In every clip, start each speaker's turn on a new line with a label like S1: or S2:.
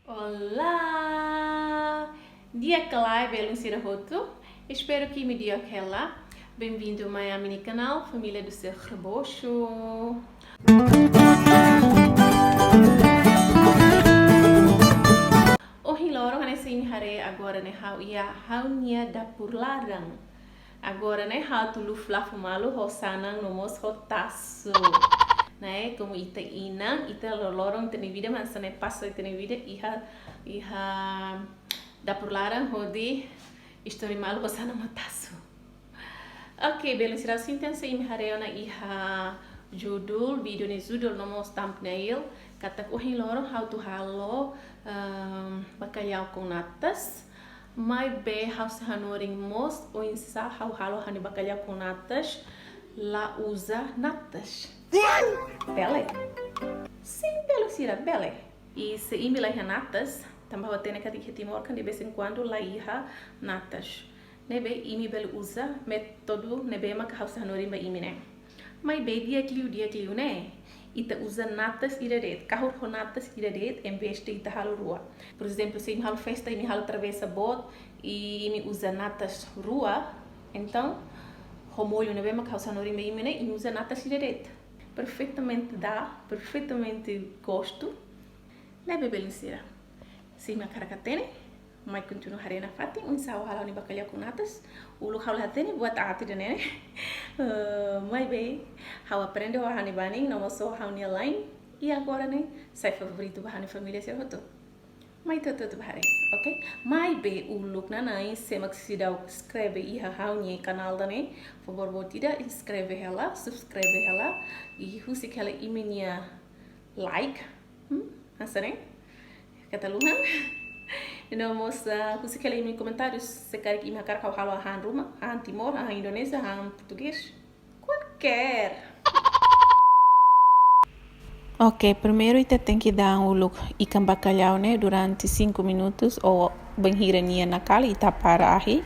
S1: Olá! Dia Kalai Belum Sirahoto. Espero que me dia aquela. Bem-vindo ao meu mini canal, Família do Seu Rebocho. O hiloro kan esse hare agora né how ia how nia da por larang. Agora né how tu lu flafu malu hosanang nomos hotasu. Né, como ita ina, ita lorong tene vida mas ne passa tene vida iha dapur larang hodi histori malu hosana matasu. Oke, belum sirau sinten se imi hareona iha judul video ni judul nomos thumbnail kata uhin lorong how to halo bacalhau com natas. Mai be how se hanoring mos o insa how halo hani bacalhau com natas la usa natas. Bele? Sim, belo sira, bele. E se imi la natas, também vou ter na timor que de vez em quando la iha natas. Nebe imi belo usa método nebe ma ka hanori ma imi ne. Mai be dia kliu ne. Ita usa natas iradet, kahur ho natas iradet em vez de ita halo rua. Por exemplo, se imi halo festa, imi halo travessa bot e imi usa natas rua, então o molho nebe ma ka hanori ma imi ne, imi usa natas iradet. Perfeitamente perfeitamente gosto. Lebe belinsira. Se minha caracatene, mas continua harena fati, sal halau ni bacalhau com natas. O local hatene buat ati dene. Mas bem, how aprende o hani bani, não só how ni line. E agora né, sai favorito bahani família ser roto. Mas tudo bahare, ok? Mas bem, o look na nai se maxidau escreve iha how ni canal dane. Por favor, tidak inscreve ela, subscribe ela e husi ela iminia like. Asane? Kata luhan. Então, moça, husi ela imi comentários se quer que imi akar kau halo han rumah, han timor, han Indonesia, han português, qualquer. Ok, primeiro você tem que dar um look ikan bacalhau, né, durante 5 minutos ou banhirania na kali e tapar aí.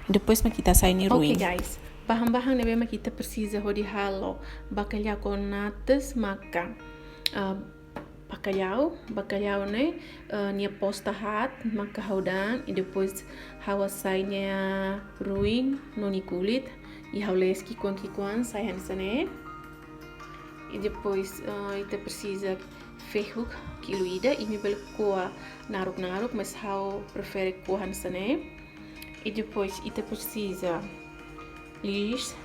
S1: E depois kita sai ni ruim. Ok, guys. Bahan-bahan yang kita precisa de halo bacalhau com natas maka bacalhau né nia posta hat maka haudan e depois hawa sainya ruim no ni kulit e hauleski kikuan sai hansane e depois ita precisa ferro kiloida e me bel koa naruk mas hau prefere koa hansane e depois ita precisa lis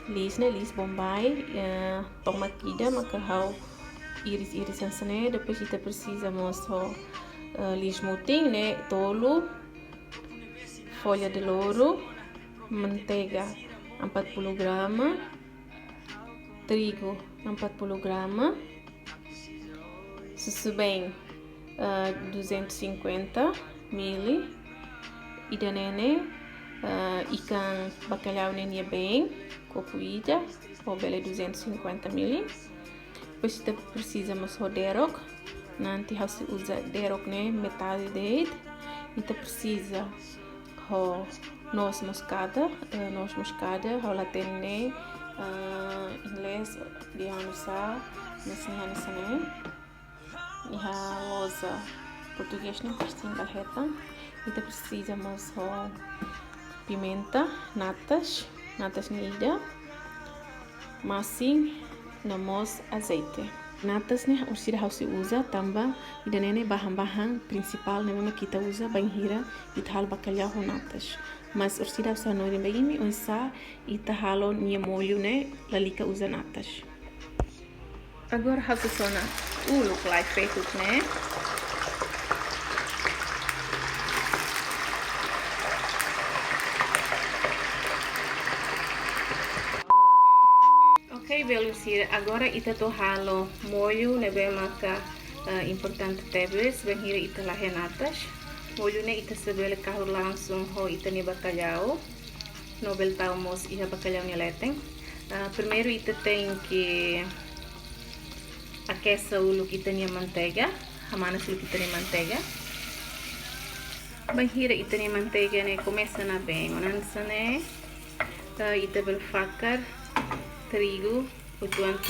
S1: bombay toma kida maka hau iris hansane depois kita precisa moço lis muting né tolo folha de louro manteiga 40 grama trigo 40 grama susu bem 250 ml e danene ikan bacalhau nenia bem cocuída ou bele 250 ml. Depois você precisa mas o derok, nanti você usa derok né metade dele. Você precisa o noz moscada, o latene inglês de anusa, nasihan sana. Iha loza português né pastin barreta. Você precisa mas o pimenta, natas nida, masing, nomos azeite. Natas né, o sira se usa também e danene bahan-bahan principal né kita usa banhira e tal bacalhau com natas. Mas o sira se não irem bem onsa e tahalo nia molho né, lalika usa natas. Agora hausa sona look like Facebook né. Ok, belusir. Agora ita to halo molho nebe maka importante tebes banhira ita lahe natas. Molho ne ita sebele kahur langsung ho ita ni bacalhau. Nobel taumos iha bacalhau ni leteng. Primeiro ita tem que aquecer o look ita ni manteiga. Hamana sul ita ni manteiga. Banhira ita ni manteiga ne começa na bem. Onansa ne ita bel fakar trigo, o tuang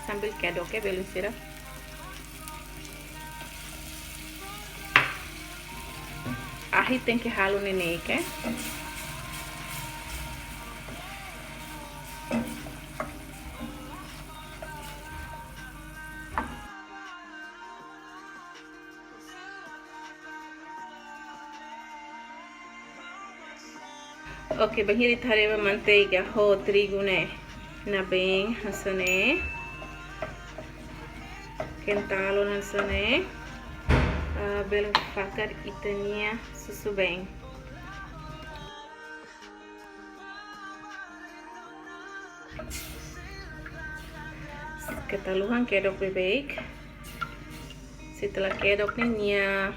S1: sambil kedok ya belusira. ahi tem que ralo nenê, que? Ok, bahiri tareva manteiga ho trigo né na bem hasané kentalo hasané belo fakar itania susu bem ketaluhan kedok bebek setelah kedok nia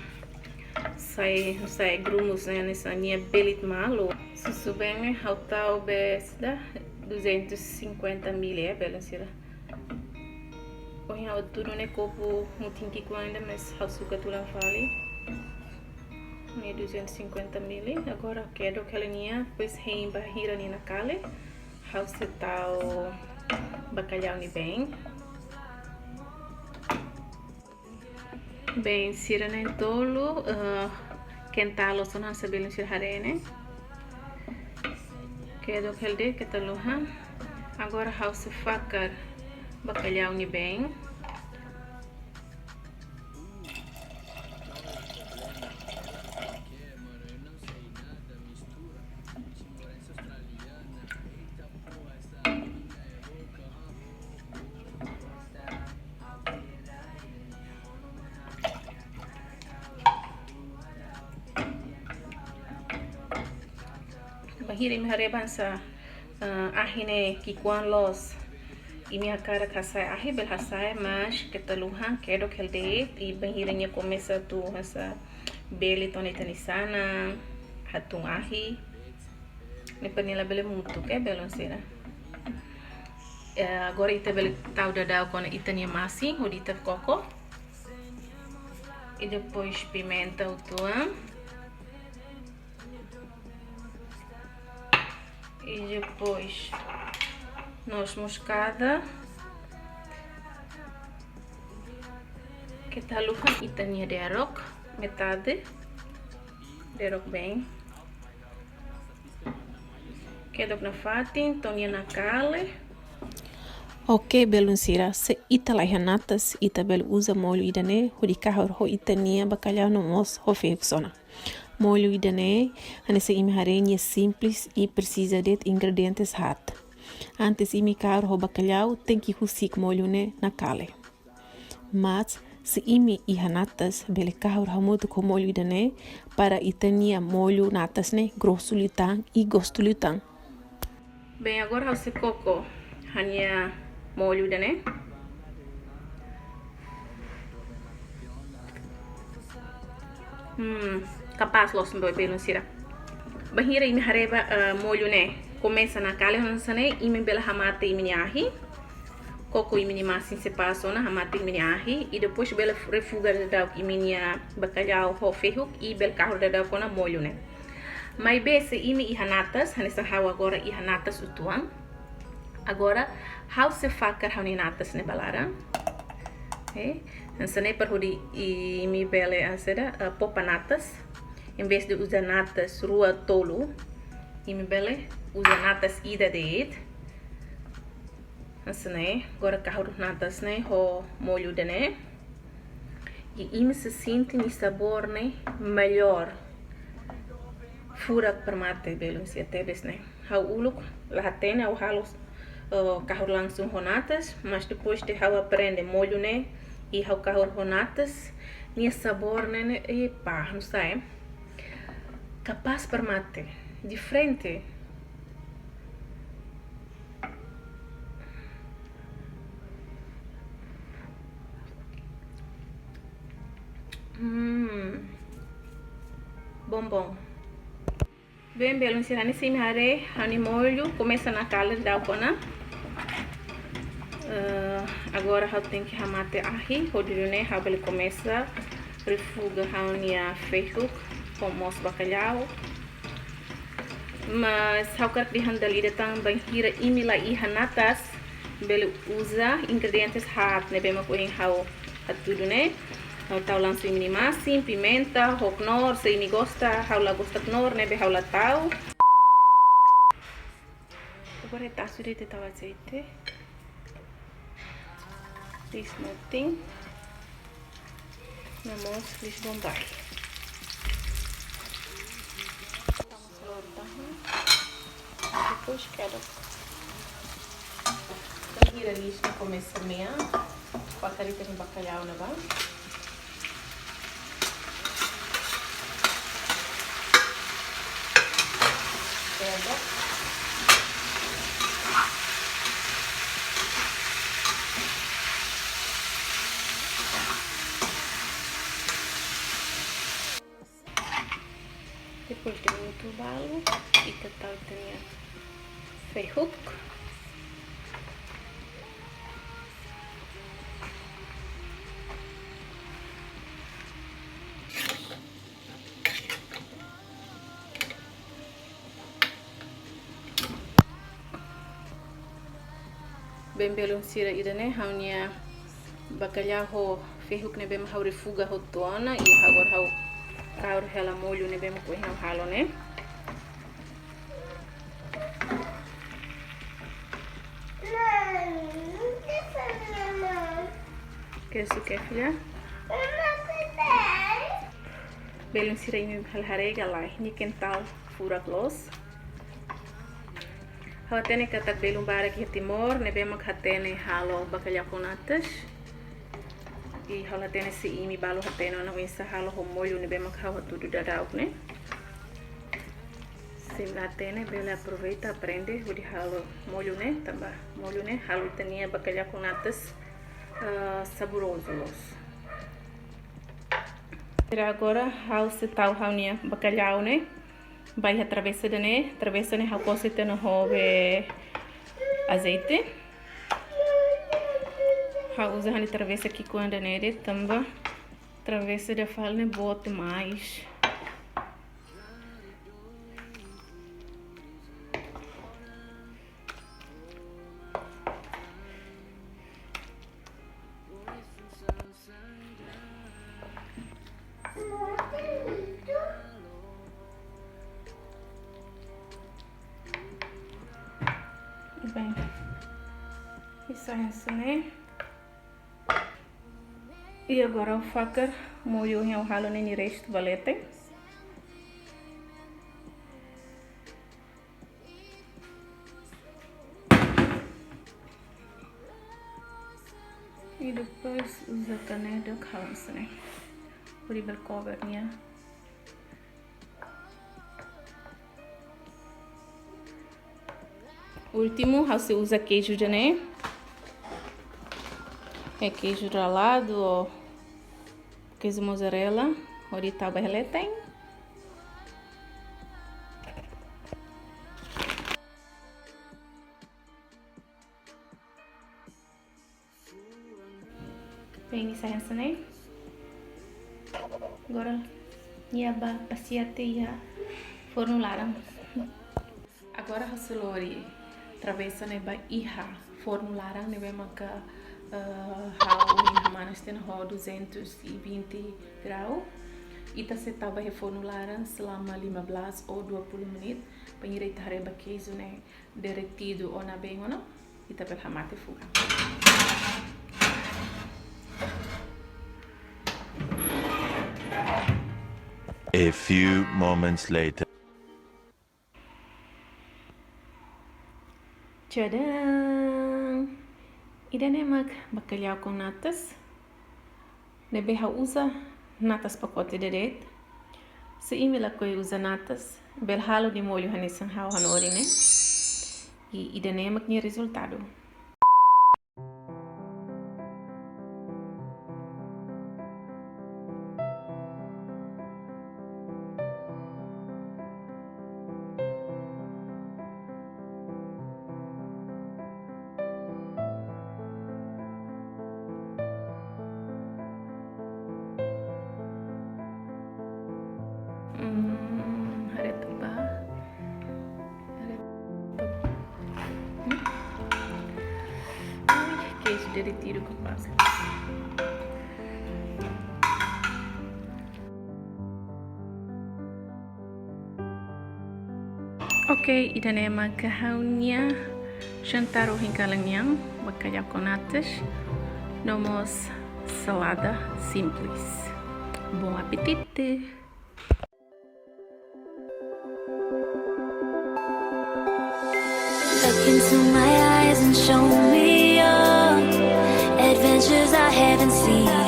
S1: sai grumos né nessa nia belit malo susu bem haltau besda 250 ml belansira Põe tudo né copo mutinki ainda mas açúcar tulang fali né 250 ml agora quero que ela nia pois rein barrira ni na cale house tal bacalhau ni bem sira né tolo kentalo son han sabelin sir harene quero que ele que taluhan agora house fakar bacalhau ni bem bahira mi hare bansa ahine kikuan los e minha cara kasai ahi bel hasai mas ketaluhan quero que ele dê e bahira nya começa tu essa beli tonita sana hatung ahi ne panela bele muito que belancera agora ita bele tau dadau com itania masi rodita coco e depois pimenta o tuan e depois noz moscada que taluhan itania derok metade derok bem kedok na fatin tonia na kale. Ok, belunsira, se ita lai hanatas, ita bel usa molho idane, hodi kahor ho itania bacalhau no mos ho feixona. Molho idane, anesse imi harenha simples e precisa de ingredientes hat. Antes imi kahor ho bacalhau, tem que husik molho ne na kale. Mas, se imi i hanatas, bele kahor hamuto ko molho idane, para itania molho natas ne, grosso litan e gosto litan. Bem, agora você coco, hanya molho idane. Capaz los mboi belunsira. Bahira imi hareba molho ne. Começa na kale hansane imi bela hamate imi ahi. Coco imi masin se passona hamate imi ahi e depois bela refuga da imi bacalhau ho ferro e bel carro da kona molho ne. Mas bese imi ihanatas, hanessa hawa agora ihanatas utuan. Agora how se fakar natas ne balara. Okay. Hansane per hodi imi bele asera popa natas. Em vez de usar natas rua tolo, imi bele usa natas ida deed. Hansane agora carro natas ne ho molho de ne. E imi se sente ni sabor ne melhor. Furak permate belum si atebes ne. Hau uluk lahatena au halos carro langsung honatas, mas depois de hau aprende molho ne e hau carro honatas, ni sabor ne e pá, não sei. Capaz permate de frente. Bom. Bem, belo ensirani sim hare hani molho começa na cala da kona. Agora eu tenho que ramate ahi, rodilhone, ele começa refuga hania feito com mos bacalhau. Mas eu quero que handalida também hira imila e hanatas, belo usa ingredientes hat, ne bema ko hau tudo né. Hau tau langsung ini masin, pimenta, hok nor, se ini gosta, hau la gosta nor, nebe hau la tau. Agora é taço de tau azeite. Lis nothing. Namos lis bombay. Vamos lotar. Depois quero. Gira lis no começo da manhã. Pacarita com bacalhau na base. Depois de muito balo e tatal tinha ferruk. Bem belum sira idane haunya bacalhau ho ferruk ne bem hau refuga ho tona e agora hau kaur hela molho ne bem ko hau halo né. Que isso que filha? Belum sira ini hal harega lá ni kental fura close. Hau tene katak belum bara ki timor ne bem hatene halo bacalhau com natas. E hau tene se imi balo hatene na winsa halo ho molho ne bem hau tudo darau né. Se tene bela aproveita aprende o de halo molho né, tambah molho né, halo tenia bacalhau com natas saborosos. Agora hau se tau hau nia bacalhau né. Vai atravessa né, hau cosita no hove azeite. Hau usa hani travessa aqui quando né, de tamba travessa de fal né boto mais. Bem, isso é isso, né? E agora o faca molho em ralo nem resto valete. E depois usa caneta calça, né? Por aí cover minha. Último, você usa queijo de né? É queijo ralado ou queijo mozzarella. Ahorita vai tem. Bem, isso é né? Agora, ia passeate ia formularam. Agora você lori travessa ne ba iha formularam ne ba maka hau manas ten ho 220 graus. Ita se tava reformularam selama 15 ou 20 menit para irita hareba queijo né derretido ou na bem ou não. Ita pel hamate fuga.
S2: A few moments later.
S1: Tchadam! Ida ne mag bacalhau com natas. Nebe usa natas pacote direito. Se imela coi usa natas, bel halo de molho hanesan hau hanori né. E ida ne mag ni resultado. Queijo derretido com pasta. Ok, ida é macarrão jantar o rincalanhão, bacalhau com natas, nomos salada simples. Bom apetite!
S3: Look into my eyes and show me your adventures I haven't seen.